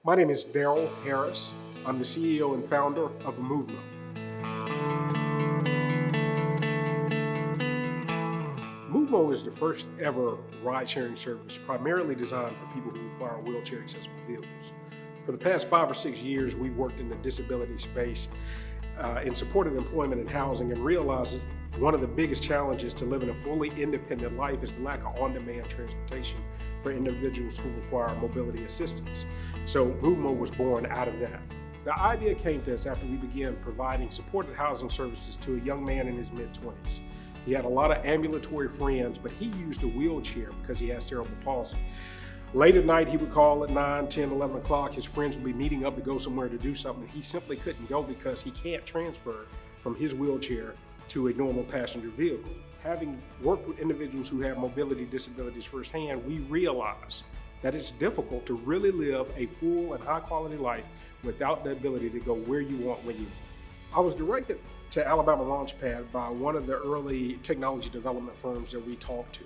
My name is Daryl Harris. I'm the CEO and founder of Moovmo. Moovmo is the first ever ride-sharing service primarily designed for people who require wheelchair-accessible vehicles. For the past 5 or 6 years, we've worked in the disability space in supported employment and housing, and realized one of the biggest challenges to living a fully independent life is the lack of on-demand transportation for individuals who require mobility assistance. So Moovmo was born out of that. The idea came to us after we began providing supported housing services to a young man in his mid-20s. He had a lot of ambulatory friends, but he used a wheelchair because he has cerebral palsy. Late at night, he would call at 9, 10, 11 o'clock. His friends would be meeting up to go somewhere to do something. He simply couldn't go because he can't transfer from his wheelchair to a normal passenger vehicle. Having worked with individuals who have mobility disabilities firsthand, we realize that it's difficult to really live a full and high quality life without the ability to go where you want when you want. I was directed to Alabama Launchpad by one of the early technology development firms that we talked to.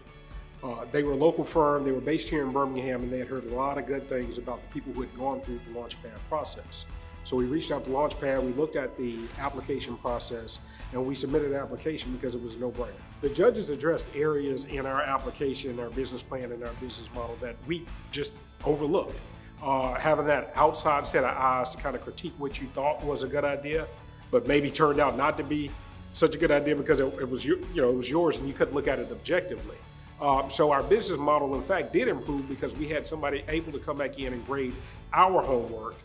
They were a local firm, they were based here in Birmingham, and they had heard a lot of good things about the people who had gone through the Launchpad process. So we reached out to Launchpad, we looked at the application process, and we submitted an application because it was a no-brainer. The judges addressed areas in our application, our business plan, and our business model that we just overlooked. Having that outside set of eyes to kind of critique what you thought was a good idea, but maybe turned out not to be such a good idea because it was yours and you couldn't look at it objectively. So our business model, in fact, did improve because we had somebody able to come back in and grade our homework,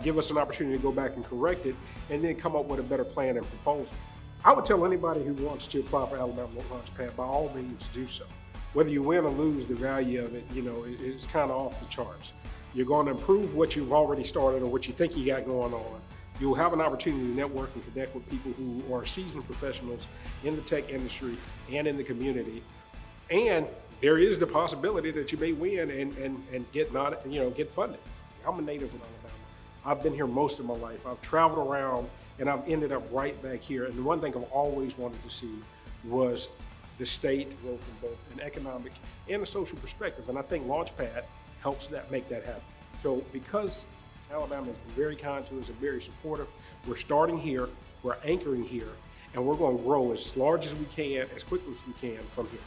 give us an opportunity to go back and correct it, and then come up with a better plan and proposal. I would tell anybody who wants to apply for Alabama Launchpad, by all means, do so. Whether you win or lose, the value of it, it's kind of off the charts. You're going to improve what you've already started or what you think you got going on. You'll have an opportunity to network and connect with people who are seasoned professionals in the tech industry and in the community. And there is the possibility that you may win and get funded. I'm a native of Alabama. I've been here most of my life. I've traveled around and I've ended up right back here. And the one thing I've always wanted to see was the state grow from both an economic and a social perspective. And I think Launchpad helps make that happen. So because Alabama has been very kind to us and very supportive, we're starting here, we're anchoring here, and we're going to grow as large as we can, as quickly as we can from here.